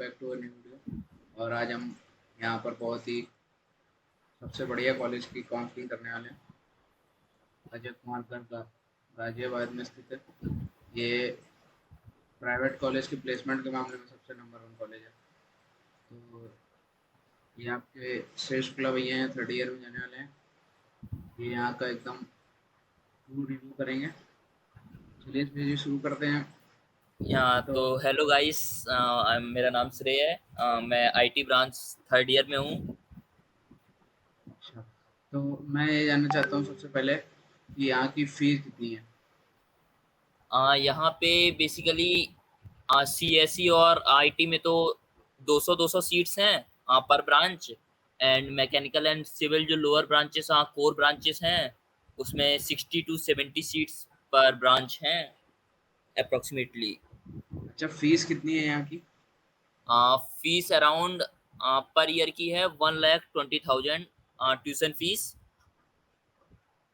Back to a new video. और आज हम यहाँ पर बहुत ही सबसे बढ़िया कॉलेज की काउंसलिंग करने वाले हैं। अजय कुमार गर्ग गाजियाबाद में स्थित है। ये प्राइवेट कॉलेज की प्लेसमेंट के मामले में सबसे नंबर 1 कॉलेज है। तो ये आपके श्रेष्ठ क्लब ये हैं, 3rd ईयर में जाने वाले हैं। ये यहाँ का एकदम फुल रिव्यू करेंगे। चलिए इस वीडियो शुरू करते हैं। यहाँ तो तो हेलो गाइस। मेरा नाम श्रेय है। मैं आईटी ब्रांच थर्ड ईयर में हूँ। अच्छा, तो मैं ये जानना चाहता हूँ सबसे पहले कि यहाँ की फीस कितनी है। यहाँ पे बेसिकली सीएसई और आईटी में तो 200-200 सीट्स हैं per branch. And mechanical and civil जो लोअर ब्रांचेस कोर ब्रांचेस हैं उसमें 60 to 70 सीट्स पर ब्रांच हैं अप्रोक्सीमेटली। अच्छा, फीस कितनी है यहाँ की। फीस अराउंड पर ईयर की है 1,20,000 ट्यूशन फीस।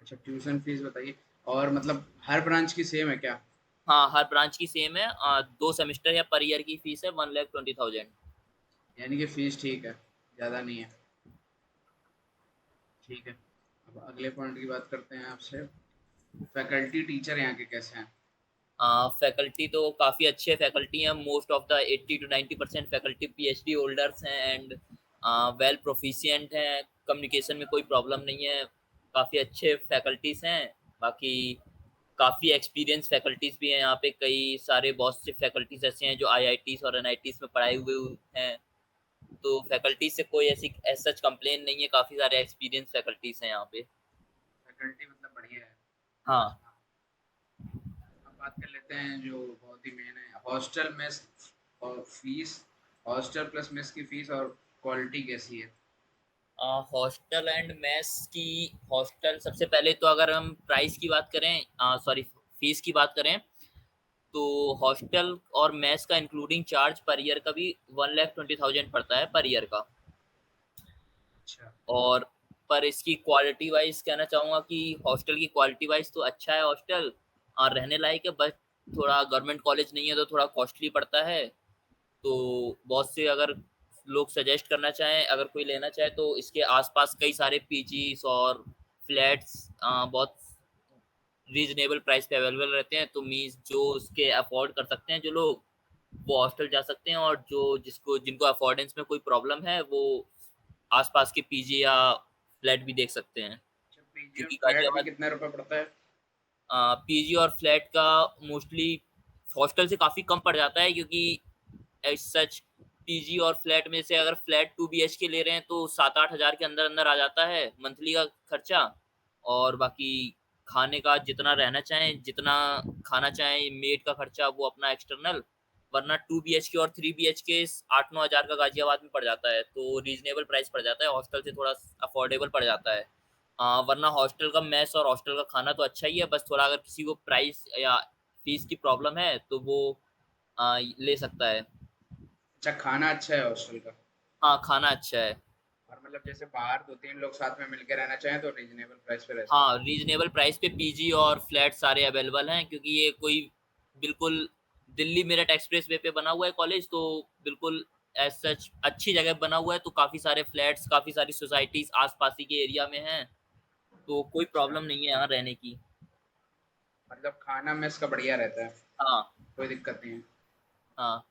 अच्छा, ट्यूशन फीस बताइए। और मतलब हर ब्रांच की सेम है क्या। हाँ, हर ब्रांच की सेम है। 2 सेमेस्टर या पर ईयर की फीस है 1,20,000। यानी कि फीस ठीक है, ज़्यादा नहीं है। ठीक है, अब अगले पॉइंट की बात करते हैं आपसे। फैकल्टी टीचर यहाँ के कैसे हैं। फैकल्टी तो काफ़ी अच्छे फैकल्टी हैं। Most of the 80 to 90% faculty PhD holders हैं एंड वेल प्रोफिशिएंट हैं। कम्युनिकेशन में कोई प्रॉब्लम नहीं है। काफ़ी अच्छे फैकल्टीज़ हैं। बाकी काफ़ी एक्सपीरियंस फैकल्टीज़ भी हैं यहाँ पे। कई सारे बहुत से फैकल्टीज़ ऐसे हैं जो आईआईटीज़ और एनआईटीज़ में पढ़ाए हुए हैं। तो फैकल्टी से कोई ऐसी एज सच कंप्लेन नहीं है। काफ़ी सारे एक्सपीरियंस फैकल्टीज़ हैं यहाँ पे। फैकल्टी मतलब बढ़िया है। हाँ। अब बात कर लेते हैं जो बहुत ही मेन है, हॉस्टल मेस और फीस। हॉस्टल प्लस मेस की फीस और क्वालिटी कैसी है। हॉस्टल एंड मेस की। हॉस्टल सबसे पहले तो अगर हम प्राइस की बात करें, सॉरी, फीस की बात करें, तो हॉस्टल और मेस का इंक्लूडिंग चार्ज पर ईयर का भी 1,20,000 पड़ता है पर ईयर का। अच्छा। और पर इसकी क्वालिटी वाइज कहना चाहूँगा कि हॉस्टल की क्वालिटी वाइज तो अच्छा है हॉस्टल और रहने लायक है। बस थोड़ा गवर्नमेंट कॉलेज नहीं है तो थोड़ा कॉस्टली पड़ता है। तो बहुत से अगर लोग सजेस्ट करना चाहें, अगर कोई लेना चाहे, तो इसके आसपास कई सारे पीजीज और फ्लैट्स बहुत रीजनेबल प्राइस पे अवेलेबल रहते हैं। तो मीन्स जो उसके अफोर्ड कर सकते हैं जो लोग, वो हॉस्टल जा सकते हैं। और जो जिसको जिनको अफोर्डेंस में कोई प्रॉब्लम है वो आसपास के पीजी या फ्लैट भी देख सकते हैं। अच्छा, पीजी और क्योंकि फ्लैट भी गाजियाबाद कितने रुपए पड़ता है। पीजी और फ्लैट का मोस्टली हॉस्टल से काफ़ी कम पड़ जाता है। क्योंकि एज सच पीजी और फ्लैट में से अगर फ्लैट 2 BHK ले रहे हैं तो 7-8 हज़ार के अंदर अंदर आ जाता है मंथली का खर्चा। और बाकी खाने का जितना रहना चाहें, जितना खाना चाहें, मेड का खर्चा वो अपना एक्सटर्नल। वरना 2 BHK और 3 BHK 8-9 हज़ार का गाजियाबाद में पड़ जाता है। तो रीजनेबल प्राइस पड़ जाता है, हॉस्टल से थोड़ा अफोर्डेबल पड़ जाता है। वरना हॉस्टल का मेस और हॉस्टल का खाना तो अच्छा ही है। बस थोड़ा अगर किसी को प्राइस या फीस की प्रॉब्लम है तो वो ले सकता है। अच्छा, खाना अच्छा है हॉस्टल का। हाँ, खाना अच्छा है। और मतलब जैसे बाहर 2-3 लोग साथ में मिलकर रहना चाहें तो रीजनेबल प्राइस पे रह सकते हाँ, रीजनेबल प्राइस पे पीजी और फ्लैट सारे अवेलेबल हैं। क्योंकि ये कोई बिल्कुल दिल्ली मेरठ एक्सप्रेस वे पे बना हुआ है कॉलेज। तो बिल्कुल एज सच अच्छी जगह बना हुआ है। तो काफ़ी सारे फ्लैट्स, काफ़ी सारी सोसाइटीज आसपास ही के एरिया में हैं। तो कोई हैं। अच्छा, प्रॉब्लम नहीं है यहाँ रहने की। मतलब खाना मेस का बढ़िया रहता है, हाँ। कोई दिक्कत नहीं है। हाँ।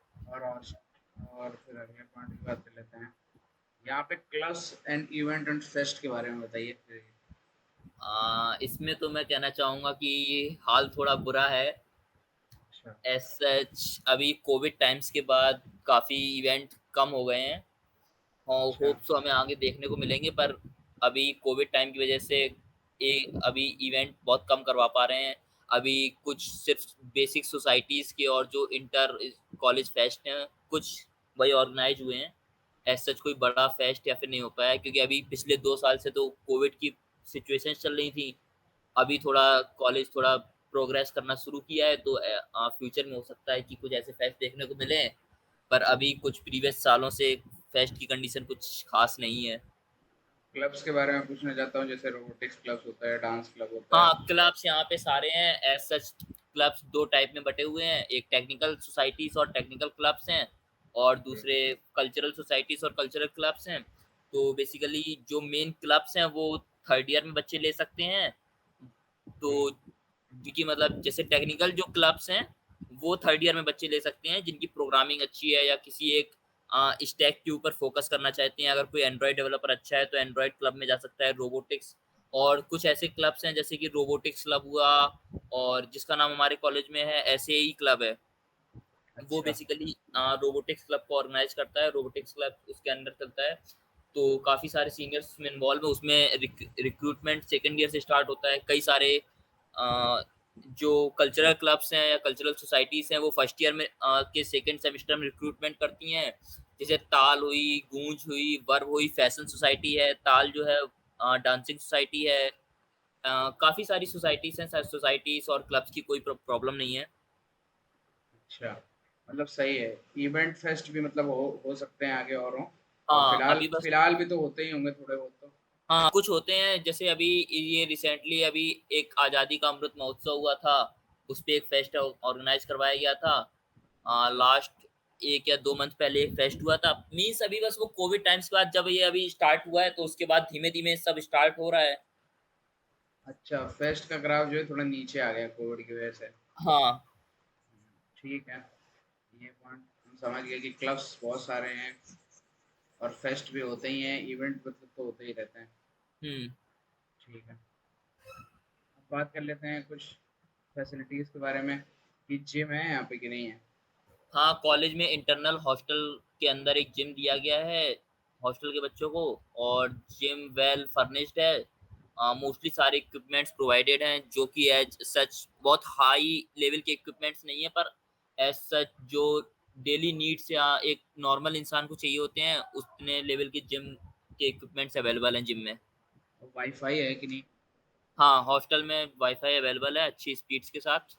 और फिर अगले पॉइंट की बात कर लेते हैं। यहाँ पे clubs and event and fest के बारे में बताइए फिर। इसमें तो मैं कहना चाहूँगा कि हाल थोड़ा बुरा है। अच्छा। एज सच अभी कोविड टाइम्स के बाद काफ़ी इवेंट कम हो गए हैं। और अच्छा। होप सो हमें आगे देखने को मिलेंगे। पर अभी कोविड टाइम की वजह से अभी इवेंट बहुत कम करवा पा रहे हैं। अभी कुछ सिर्फ बेसिक सोसाइटीज़ के और जो इंटर कॉलेज फेस्ट हैं कुछ वही ऑर्गेनाइज हुए हैं। एज सच कोई बड़ा फेस्ट या फिर नहीं हो पाया। क्योंकि अभी पिछले 2 साल से तो कोविड की सिचुएशन चल रही थी। अभी थोड़ा कॉलेज थोड़ा प्रोग्रेस करना शुरू किया है। तो फ्यूचर में हो सकता है कि कुछ ऐसे फेस्ट देखने को मिले। पर अभी कुछ प्रीवियस सालों से फेस्ट की कंडीशन कुछ खास नहीं है। क्लब्स के बारे में पूछना चाहता हूँ, जैसे रोबोटिक्स क्लब्स होता है, डांस क्लब होता है। हाँ, क्लब्स यहाँ पे सारे हैं। एज सच क्लब्स 2 टाइप में बटे हुए हैं, एक टेक्निकल सोसाइटीज और टेक्निकल क्लब्स हैं। और ओके। दूसरे कल्चरल सोसाइटीज़ और कल्चरल क्लब्स हैं। तो बेसिकली जो मेन क्लब्स हैं वो 3rd ईयर में बच्चे ले सकते हैं। तो ओके। क्योंकि मतलब जैसे टेक्निकल जो क्लब्स हैं, वो 3rd ईयर में बच्चे ले सकते हैं जिनकी प्रोग्रामिंग अच्छी है या किसी एक स्टैक के ऊपर फ़ोकस करना चाहते हैं। अगर कोई एंड्रॉयड डेवलपर अच्छा है तो एंड्रॉयड क्लब में जा सकता है, रोबोटिक्स और कुछ ऐसे क्लब्स हैं जैसे कि रोबोटिक्स क्लब हुआ और जिसका नाम हमारे कॉलेज में है एसएई क्लब है। वो अच्छा। बेसिकली रोबोटिक्स क्लब को ऑर्गेनाइज़ करता है, रोबोटिक्स क्लब उसके अंडर चलता है। तो काफ़ी सारे सीनियर्स उसमें इन्वॉल्व हैं, उसमें रिक्रूटमेंट 2nd ईयर से स्टार्ट होता है। कई सारे जो कल्चरल क्लब्स हैं या कल्चरल सोसाइटीज़ हैं, वो 1st ईयर में के 2nd सेमेस्टर में रिक्रूटमेंट करती हैं। जैसे ताल हुई, गूंज हुई, वर्ब हुई, फैशन सोसाइटी है, ताल जो है डांसिंग सोसाइटी है। काफ़ी सारी सोसाइटीज़ हैं, सोसाइटीज़ और क्लब्स की कोई प्रॉब्लम नहीं है। अच्छा, मतलब सही है। इवेंट फेस्ट भी मतलब हो सकते हैं आगे और हों। और हाँ, फिलहाल अभी बस फिलहाल भी तो होते ही होंगे थोड़े बहुत तो। हाँ, कुछ होते हैं जैसे अभी ये रिसेंटली अभी एक आज़ादी का अमृत महोत्सव हुआ था, उसपे एक फेस्ट ऑर्गेनाइज़ करवाया गया था। लास्ट 1 या 2 मंथ पहले एक फेस्ट हुआ था। मीन्स अभी बस वो कोविड टाइम्स के बाद जब ये अभी स्टार्ट हुआ है, तो उसके बाद धीमे-धीमे सब स्टार्ट हो रहा है। अच्छा, फेस्ट का ग्राफ जो है थोड़ा नीचे आ गया कोविड की वजह से। हाँ। ठीक है, ये पॉइंट हम समझ गए कि क्लब्स बहुत सारे हैं और फेस्ट भी होते ही हैं, इवेंट मतलब तो होते ही रहते हैं। हुँ। ठीक है, अब बात कर लेते हैं कुछ फैसिलिटीज़ के बारे में कि जिम है यहाँ पे कि नहीं है? हाँ, कॉलेज में इंटरनल हॉस्टल के अंदर एक जिम दिया गया है, हॉस्टल के बच्चों को और जिम वेल फर्निश्ड है। मोस्टली सारे इक्विपमेंट्स प्रोवाइडेड हैं, जो कि एज़ सच बहुत हाई लेवल के इक्विपमेंट्स नहीं है, पर एज़ सच जो डेली नीड्स या एक नॉर्मल इंसान को चाहिए होते हैं, उतने लेवल के जिम के इक्विपमेंट्स अवेलेबल हैं जिम में। और वाईफ़ाई है कि नहीं? हाँ, हॉस्टल में वाई-फाई अवेलेबल है अच्छी स्पीड्स के साथ।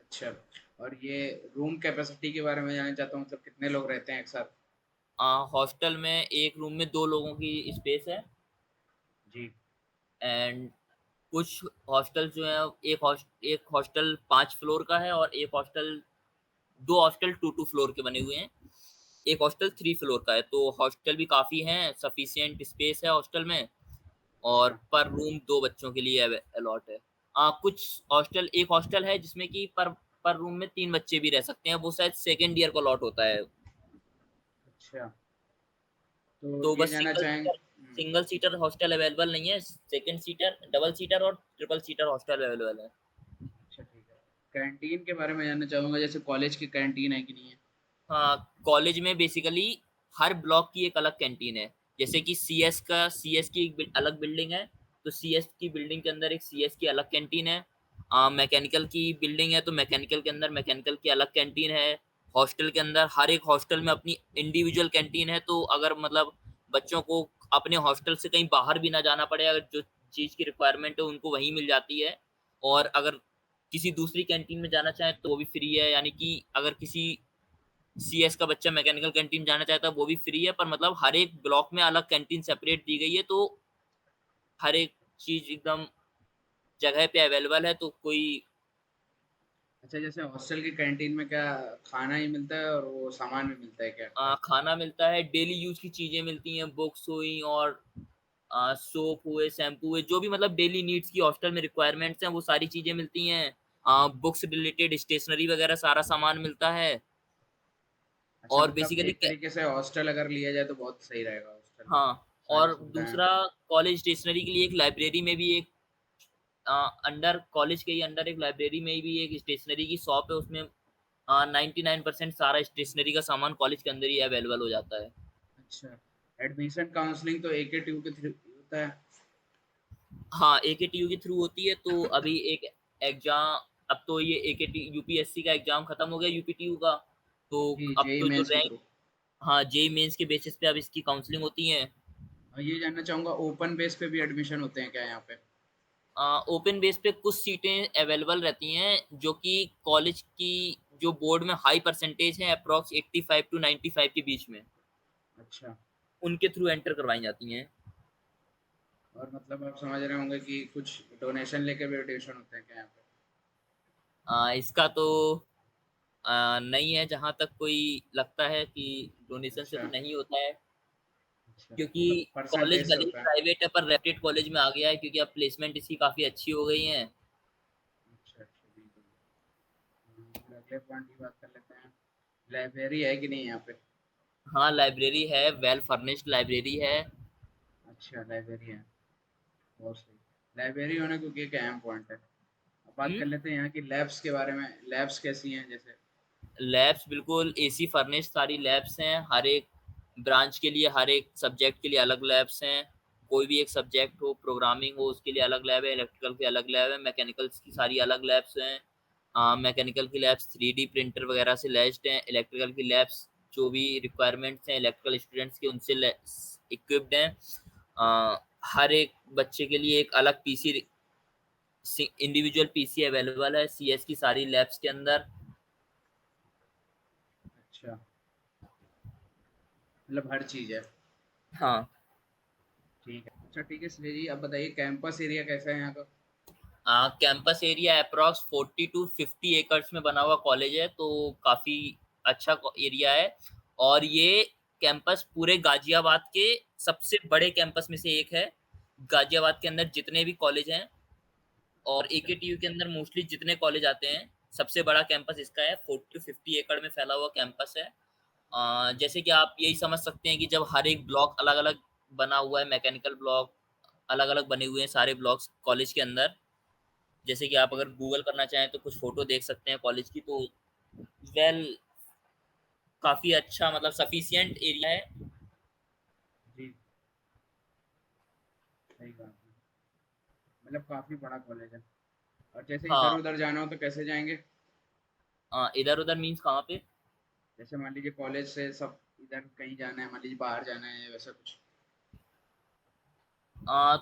अच्छा, और ये रूम कैपेसिटी के बारे में जानना चाहता हूँ, मतलब कितने लोग रहते हैं एक साथ? हॉस्टल में एक रूम में 2 लोगों की स्पेस है। जी। एंड कुछ हॉस्टल जो हैं एक हॉस्टल 5 फ्लोर का है और एक हॉस्टल 2 हॉस्टल 2-2 फ्लोर के बने हुए हैं। एक हॉस्टल 3 फ्लोर का है, तो हॉस्टल भी काफ़ी हैं, सफिशिएंट स्पेस है हॉस्टल में और अच्छा। पर रूम 2 बच्चों के लिए अलॉट है। कुछ हॉस्टल एक हॉस्टल है जिसमें कि पर रूम में 3 बच्चे भी रह सकते हैं, वो शायद 2nd ईयर को अलॉट होता है। अच्छा, तो तो ये बस जानना चाहेंगे। सिंगल सीटर हॉस्टल अवेलेबल नहीं है, 2nd सीटर, डबल सीटर और ट्रिपल सीटर हॉस्टल अवेलेबल है। अच्छा, ठीक है। कैंटीन के बारे में जानना चाहूँगा, जैसे कॉलेज की कैंटीन है कि नहीं है? हाँ, कॉलेज में बेसिकली हर ब्लॉक की एक अलग कैंटीन है। जैसे कि सीएस की एक अलग बिल्डिंग है, तो सीएस की बिल्डिंग के अंदर एक सीएस की अलग कैंटीन है। मैकेनिकल की बिल्डिंग है, तो मैकेनिकल के अंदर मैकेनिकल की अलग कैंटीन है। हॉस्टल के अंदर हर एक हॉस्टल में अपनी इंडिविजुअल कैंटीन है, तो अगर मतलब बच्चों को अपने हॉस्टल से कहीं बाहर भी ना जाना पड़े, अगर जो चीज़ की रिक्वायरमेंट है, उनको वहीं मिल जाती है। और अगर किसी दूसरी कैंटीन में जाना चाहें, तो वो भी फ्री है। यानी कि अगर किसी सीएस का बच्चा मैकेनिकल कैंटीन जाना चाहता है वो भी फ्री है, पर मतलब हर एक ब्लॉक में अलग कैंटीन सेपरेट दी गई है, तो हर एक चीज़ एकदम जगह पे अवेलेबल है, तो कोई अच्छा, जैसे हॉस्टल की कैंटीन में क्या खाना ही मिलता है और वो सामान भी मिलता है क्या? खाना मिलता है, डेली यूज़ की चीज़ें मिलती हैं, बुक्स हुई और सोप हुए, शैम्पू हुए, जो भी मतलब डेली नीड्स की हॉस्टल में रिक्वायरमेंट्स हैं, वो सारी चीज़ें मिलती हैं। बुक्स रिलेटेड स्टेशनरी वगैरह सारा सामान मिलता है अच्छा, और मतलब बेसिकली एक तरीके से हॉस्टल अगर लिया जाए तो बहुत सही रहेगा हॉस्टल। हाँ, सारी और सुविधाएँ। दूसरा कॉलेज स्टेशनरी के लिए एक लाइब्रेरी में भी एक अंडर कॉलेज के ही अंडर एक लाइब्रेरी में भी एक स्टेशनरी की शॉप है, उसमें 99% सारा स्टेशनरी का सामान कॉलेज के अंदर ही अवेलेबल हो जाता है। अच्छा, एडमिशन काउंसलिंग तो एकेटीयू के थ्रू होता है? हाँ, एकेटीयू के थ्रू होती है, तो अभी एक एग्ज़ाम अब तो ये एकेटी यूपीएससी का एग्ज़ाम खत्म हो गया यूपीटीयू का, तो जी, अब जेईई तो जो मेंस के रैंक थ्रू। हाँ, जेईई मेंस के बेसिस पे अब इसकी काउंसलिंग होती है। ये जानना चाहूँगा, ओपन बेस पे भी एडमिशन होते हैं क्या यहाँ पे? ओपन बेस पे कुछ सीटें अवेलेबल रहती हैं, जो कि कॉलेज की जो बोर्ड में हाई परसेंटेज है अप्रॉक्स 85 टू 95 के बीच में, अच्छा, उनके थ्रू एंटर करवाई जाती हैं। और मतलब आप समझ रहे होंगे कि कुछ डोनेशन लेके भी एडमिशन होते हैं क्या यहाँ पे? इसका तो नहीं है, जहाँ तक कोई लगता है कि डोनेशन से अच्छा, तो नहीं होता है, अच्छा, क्योंकि मतलब कॉलेज परसेंटेज से भले ही होता है। प्राइवेट है पर रेप्यूटेड कॉलेज में आ गया है, क्योंकि अब प्लेसमेंट इसकी काफ़ी अच्छी हो गई है। अच्छा, अच्छा, बिल्कुल। फिर अगले पॉइंट की बात कर लेते हैं। लाइब्रेरी है कि नहीं यहाँ पे? हाँ, लाइब्रेरी है, वेल फर्निश्ड लाइब्रेरी है। अच्छा, लाइब्रेरी है, बहुत सही। लाइब्रेरी होना क्योंकि एक अहम पॉइंट है। अब बात हुँ? कर लेते हैं यहाँ की लैब्स के बारे में। लैब्स कैसी हैं जैसे? लैब्स बिल्कुल एसी फर्निश्ड सारी लैब्स हैं, हर एक ब्रांच के लिए, हर एक सब्जेक्ट के लिए अलग लैब्स हैं। कोई भी एक सब्जेक्ट हो, प्रोग्रामिंग हो, उसके लिए अलग लैब है, इलेक्ट्रिकल की अलग लैब है, मैकेनिकल्स की सारी अलग लैब्स हैं। मैकेनिकल की लैब्स 3D प्रिंटर वगैरह से लैस्ड हैं, इलेक्ट्रिकल की लैब्स जो भी रिक्वायरमेंट्स हैं इलेक्ट्रिकल स्टूडेंट्स के उनसे इक्विप्ड हैं। हर एक बच्चे के लिए एक अलग पीसी, इंडिविजुअल पीसी अवेलेबल है सीएस की सारी लैब्स के अंदर। अच्छा, मतलब हर चीज़ है। हाँ। ठीक है। अच्छा, ठीक है श्रेय जी, अब बताइए कैंपस एरिया कैसा है यहाँ का? कैंपस एरिया अप्रॉक्स 40 टू 50 एकड़्स में बना हुआ कॉलेज है, तो काफ़ी अच्छा एरिया है। और ये कैंपस पूरे गाजियाबाद के सबसे बड़े कैंपस में से एक है। गाजियाबाद के अंदर जितने भी कॉलेज हैं और अच्छा, एकेटीयू के अंदर मोस्टली जितने कॉलेज आते हैं, सबसे बड़ा कैंपस इसका है। 40 टू 50 एकड़ में फैला हुआ कैंपस है। जैसे कि आप यही समझ सकते हैं कि जब हर एक ब्लॉक अलग अलग बना हुआ है, मैकेनिकल ब्लॉक अलग अलग बने हुए हैं सारे ब्लॉक्स कॉलेज के अंदर। जैसे कि आप जी, अगर गूगल करना चाहें तो कुछ फोटो देख सकते हैं कॉलेज की, तो वेल काफ़ी अच्छा मतलब सफिशिएंट एरिया है। जी, सही बात है। मतलब काफ़ी बड़ा कॉलेज है। और जैसे हाँ। इधर-उधर जाना हो तो कैसे जाएँगे? इधर उधर मीन्स कहाँ पे? जैसे मान लीजिए कॉलेज से सब इधर कहीं जाना है, मान लीजिए बाहर जाना है, वैसा कुछ?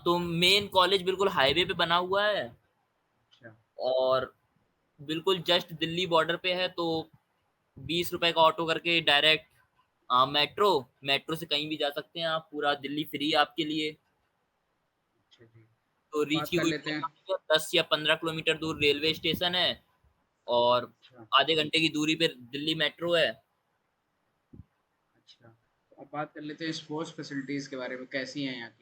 तो मेन कॉलेज बिल्कुल हाईवे पे बना हुआ है, अच्छा, और बिल्कुल जस्ट दिल्ली बॉर्डर पे है, तो 20 रुपए का ऑटो करके डायरेक्ट मेट्रो मेट्रो से कहीं भी जा सकते हैं आप, पूरा दिल्ली फ्री है आपके लिए। अच्छा जी। तो अब रीच बात की कर हुई लेते हैं। 10 या 15 किलोमीटर दूर रेलवे स्टेशन है, और अच्छा, आधे घंटे की दूरी पे दिल्ली मेट्रो है। अच्छा। तो अब बात कर लेते हैं स्पोर्ट्स फैसिलिटीज़ के बारे में, कैसी हैं यहाँ की?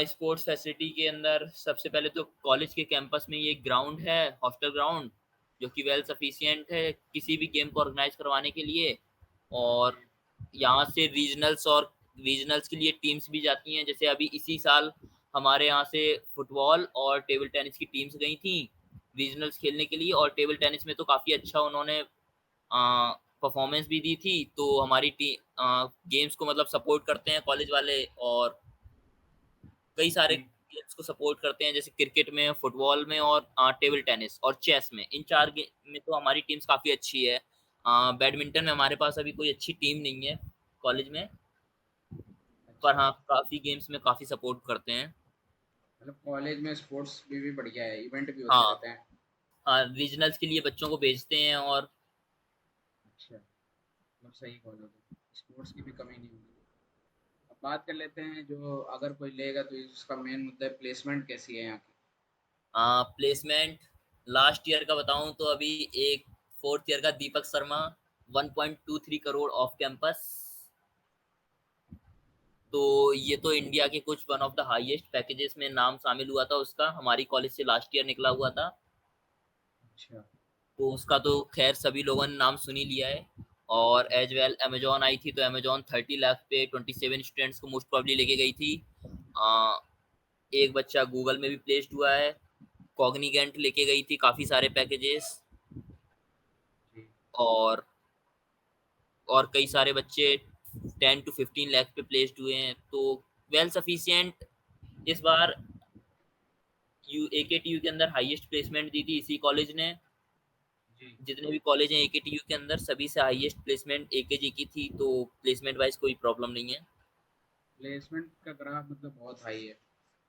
स्पोर्ट्स फैसिलिटी के अंदर सबसे पहले तो कॉलेज के कैंपस में ये ग्राउंड है, हॉस्टल ग्राउंड, जो कि वेल सफिशिएंट है किसी भी गेम को ऑर्गेनाइज करवाने के लिए। और जी, यहाँ से रीजनल्स के लिए टीम्स भी जाती हैं। जैसे अभी इसी साल हमारे यहाँ से फुटबॉल और टेबल टेनिस की टीम्स गई थी रीजनल्स खेलने के लिए, और टेबल टेनिस में तो काफ़ी अच्छा उन्होंने परफॉर्मेंस भी दी थी। तो हमारी गेम्स को मतलब सपोर्ट करते हैं कॉलेज वाले, और कई सारे जी, गेम्स को सपोर्ट करते हैं, जैसे क्रिकेट में, फुटबॉल में, और टेबल टेनिस और चेस में। इन 4 गेम में तो हमारी टीम्स काफ़ी अच्छी है। बैडमिंटन में हमारे पास अभी कोई अच्छी टीम नहीं है कॉलेज में, पर अच्छा। हाँ, काफ़ी गेम्स में काफ़ी सपोर्ट करते हैं। मतलब कॉलेज में स्पोर्ट्स भी बढ़िया है, इवेंट भी होते हाँ, रहते हैं। हाँ, रीजनल्स के लिए बच्चों को भेजते हैं। और अच्छा, मतलब सही कॉलेज है, स्पोर्ट्स की भी कमी नहीं होगी। अब बात कर लेते हैं जो अगर कोई लेगा तो इसका मेन मुद्दा है प्लेसमेंट कैसी है यहाँ की? प्लेसमेंट लास्ट ईयर का बताऊँ तो अभी एक 4th ईयर का दीपक शर्मा 1.23 करोड़ ऑफ कैंपस। तो ये तो इंडिया के कुछ one of the highest packages में नाम शामिल हुआ था उसका, हमारी कॉलेज से लास्ट ईयर निकला हुआ था। अच्छा, तो उसका तो खैर सभी लोगों ने नाम सुन ही लिया है। और जी, एज वेल अमेजोन आई थी, तो अमेजोन 30 लाख पे 27 स्टूडेंट्स को मोस्ट प्रॉब्ली लेके गई थी। आ, एक बच्चा गूगल में भी प्लेस्ड हुआ है, कॉग्निजेंट लेके गई थी काफ़ी सारे पैकेजेस। जी, और और कई सारे बच्चे 10 to 15 लाख पे प्लेस्ड हुए हैं, तो वेल सफिशिएंट इस बार यू एकेटीयू के अंदर हाईएस्ट प्लेसमेंट दी थी इसी कॉलेज ने। जी। जितने भी कॉलेज हैं एकेटीयू के अंदर सभी से हाईएस्ट प्लेसमेंट एकेजी की थी, तो प्लेसमेंट वाइज कोई प्रॉब्लम नहीं है। प्लेसमेंट का ग्राफ मतलब बहुत हाई है।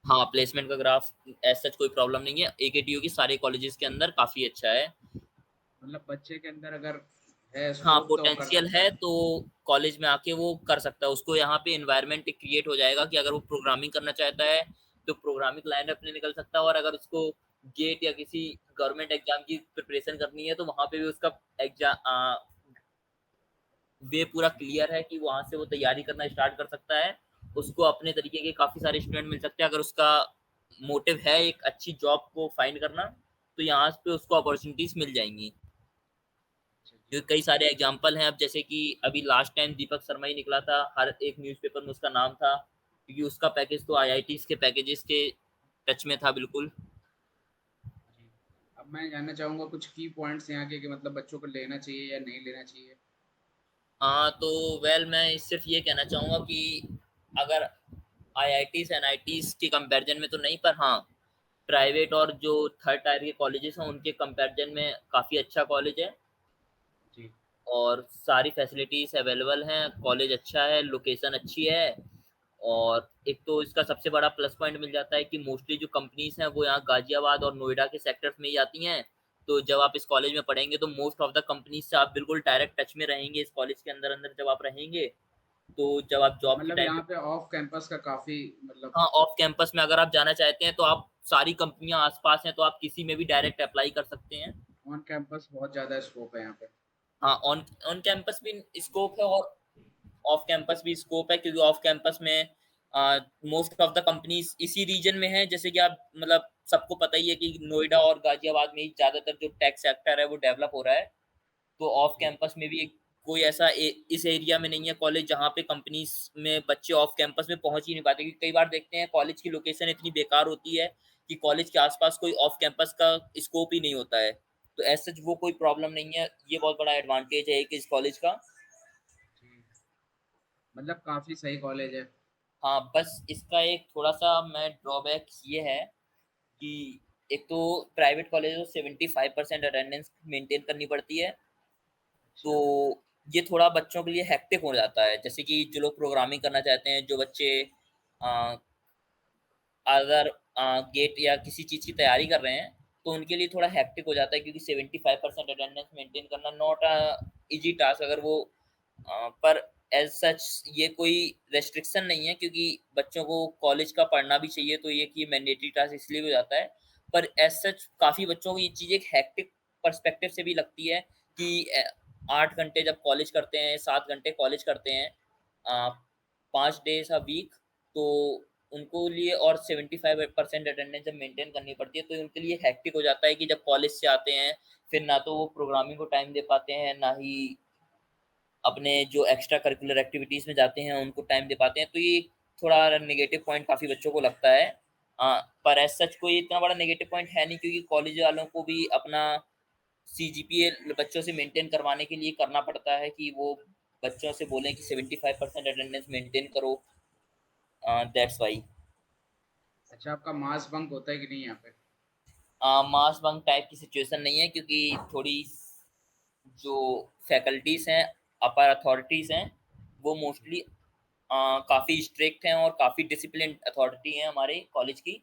हाँ, प्लेसमेंट का ग्राफ एज सच कोई प्रॉब्लम नहीं है, एकेटीयू की सारे कॉलेजेस के अंदर काफ़ी अच्छा है। मतलब बच्चे के अंदर अगर है हाँ, स्कोप तो वो कर पोटेंशियल सकता है है। तो कॉलेज में आके वो कर सकता है। उसको यहाँ पे एनवायरनमेंट क्रिएट हो जाएगा कि अगर वो प्रोग्रामिंग करना चाहता है तो प्रोग्रामिंग लाइन अपने निकल सकता है, और अगर उसको गेट या किसी गवर्नमेंट एग्जाम की प्रिपरेशन करनी है तो वहाँ पे भी उसका एग्जाम वे पूरा क्लियर है कि वहाँ से वो तैयारी करना स्टार्ट कर सकता है। उसको अपने तरीके के काफ़ी सारे स्टूडेंट मिल सकते हैं अगर उसका मोटिव है एक अच्छी जॉब को फाइंड करना, तो यहाँ पे उसको अपॉर्चुनिटीज़ मिल जाएँगी। अच्छा जी। जो कई सारे एग्जाम्पल हैं अब जैसे कि अभी लास्ट टाइम दीपक शर्मा ही निकला था, हर एक न्यूज़पेपर में उसका नाम था, क्योंकि उसका पैकेज तो आईआईटीज़ के पैकेजेस के टच में था बिल्कुल। जी। अब मैं जानना चाहूँगा कुछ की पॉइंट्स यहाँ के कि मतलब बच्चों को लेना चाहिए या नहीं लेना चाहिए? तो मैं सिर्फ ये कहना चाहूँगा कि अगर आईआईटीज़ एनआईटीज़ के कंपैरिजन में तो नहीं, पर हाँ, प्राइवेट और जो थर्ड टायर के कॉलेजेस हैं उनके कंपैरिजन में काफ़ी अच्छा कॉलेज है जी। और सारी फैसिलिटीज़ अवेलेबल हैं, कॉलेज अच्छा है, लोकेशन अच्छी है और एक तो इसका सबसे बड़ा प्लस पॉइंट मिल जाता है कि मोस्टली जो कंपनीज़ हैं वो यहाँ गाज़ियाबाद और नोएडा के सेक्टर्स में ही आती हैं। तो जब आप इस कॉलेज में पढ़ेंगे तो मोस्ट ऑफ द कंपनीज़ से आप बिल्कुल डायरेक्ट टच में रहेंगे इस कॉलेज के अंदर-अंदर जब आप रहेंगे, तो जब आप जॉब के मतलब टाइम यहाँ पे पे ऑफ कैंपस का काफ़ी मतलब हाँ, ऑफ कैंपस में अगर आप जाना चाहते हैं तो आप सारी कंपनियाँ आस-पास हैं तो आप किसी में भी डायरेक्ट अप्लाई कर सकते हैं। ऑन कैंपस बहुत ज़्यादा स्कोप है यहाँ पे। हाँ, ऑन ऑन कैंपस भी स्कोप है और ऑफ कैंपस भी स्कोप है क्योंकि ऑफ कैंपस में मोस्ट ऑफ द कंपनीज इसी रीजन में है जैसे कि आप मतलब सबको पता ही है कि नोएडा और गाजियाबाद में ही ज्यादातर जो टेक सेक्टर है वो डेवलप हो रहा है। तो ऑफ जी। कैंपस में भी कोई ऐसा इस एरिया में नहीं है कॉलेज जहाँ पे कंपनीज में बच्चे ऑफ कैंपस में पहुंच ही नहीं पाते, क्योंकि कई बार देखते हैं कॉलेज की लोकेशन इतनी बेकार होती है कि कॉलेज के आसपास कोई ऑफ कैंपस का स्कोप ही नहीं होता है। तो ऐसे वो कोई प्रॉब्लम नहीं है, ये बहुत बड़ा एडवांटेज है एक इस कॉलेज का। जी। मतलब काफ़ी सही कॉलेज है। हाँ, बस इसका एक थोड़ा-सा मैं ड्रॉबैक ये है कि एक तो प्राइवेट कॉलेज में 75% अटेंडेंस मेंटेन करनी पड़ती है, तो अच्छा। ये थोड़ा बच्चों के लिए हेक्टिक हो जाता है। जैसे कि जो लोग प्रोग्रामिंग करना चाहते हैं, जो बच्चे अ, अगर गेट या किसी चीज़ की तैयारी कर रहे हैं, तो उनके लिए थोड़ा हेक्टिक हो जाता है क्योंकि 75% अटेंडेंस मेंटेन करना नॉट ईज़ी टास्क अगर वो पर एज़ सच ये कोई रेस्ट्रिक्शन नहीं है क्योंकि बच्चों को कॉलेज का पढ़ना भी चाहिए, तो ये कि मैंडेटरी टास्क इसलिए भी हो जाता है। पर एज़ सच काफ़ी बच्चों को ये चीज़ एक हेक्टिक पर्सपेक्टिव से भी लगती है कि 8 घंटे जब कॉलेज करते हैं, 7 घंटे कॉलेज करते हैं, अ, 5 डेज़ अ वीक, तो उनको लिए और 75% अटेंडेंस जब मेंटेन करनी पड़ती है, तो उनके लिए हेक्टिक हो जाता है कि जब कॉलेज से आते हैं, फिर ना तो वो प्रोग्रामिंग को टाइम दे पाते हैं, ना ही अपने जो एक्स्ट्रा करिकुलर एक्टिविटीज़ में जाते हैं, उनको टाइम दे पाते हैं। तो ये थोड़ा नेगेटिव पॉइंट काफ़ी बच्चों को लगता है। पर एज़ सच कोई इतना बड़ा नेगेटिव पॉइंट है नहीं क्योंकि कॉलेज वालों को भी अपना सीजीपीए बच्चों से मेंटेन करवाने के लिए करना पड़ता है कि वो बच्चों से बोलें कि 75% अटेंडेंस मेंटेन करो, दैट्स व्हाई। अच्छा, आपका मास बंक होता है कि नहीं यहाँ पे? मास बंक टाइप की सिचुएशन नहीं है क्योंकि थोड़ी जो फैकल्टीज़ हैं, अपर अथॉरिटीज़ हैं, वो जी। मोस्टली काफ़ी स्ट्रिक्ट हैं और काफ़ी डिसिप्लिन्ड अथॉरिटी है हमारे कॉलेज की।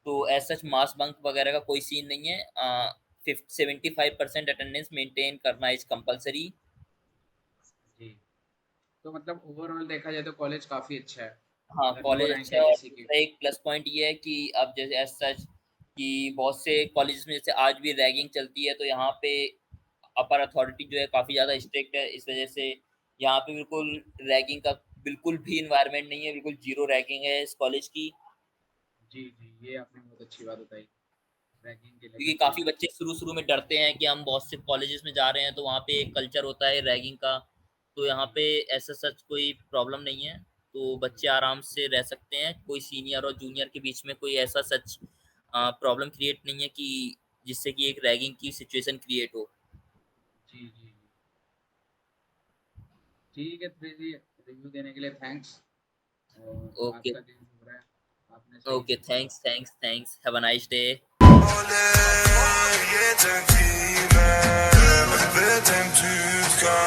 तो जी। एज़ सच मास बंक वगैरह का कोई सीन नहीं है। 75% अटेंडेंस मेंटेन करना इज़ कंपल्सरी। जी। तो मतलब ओवरऑल देखा जाए तो कॉलेज काफ़ी अच्छा है, हाँ, अगर लो कॉलेज रैंक अच्छा है है और किसी की। दूसरा एक प्लस पॉइंट ये है कि अब जैसे एज़ सच कि बहुत से कॉलेजेस में जैसे आज भी रैगिंग चलती है, तो यहाँ पे अपर अथॉरिटी जो है काफ़ी ज़्यादा स्ट्रिक्ट है। इस वजह से यहाँ पे बिल्कुल रैगिंग का बिल्कुल भी एनवायरनमेंट नहीं है, बिल्कुल ज़ीरो रैगिंग है इस कॉलेज की। जी, जी, ये आपने बहुत अच्छी बात बताई, रैगिंग के क्योंकि लेकर के। काफ़ी बच्चे शुरू-शुरू में डरते हैं कि हम बहुत से कॉलेजेस में जा रहे हैं, तो वहाँ पे एक कल्चर होता है रैगिंग का, तो यहाँ जी। पे ऐसा सच कोई प्रॉब्लम नहीं है। तो बच्चे जी। आराम से रह सकते हैं, कोई सीनियर और जूनियर के बीच में कोई ऐसा सच प्रॉब्लम क्रिएट नहीं है कि जिससे कि एक रैगिंग की सिचुएशन क्रिएट हो। जी, जी, जी। ठीक है, फिर जी रिव्यू देने के लिए थैंक्स, और ओके, आपका दिन शुभ रहे। आपने सही ओके, बोला। Thanks, have a nice day. Yeter ki ben, betem tütka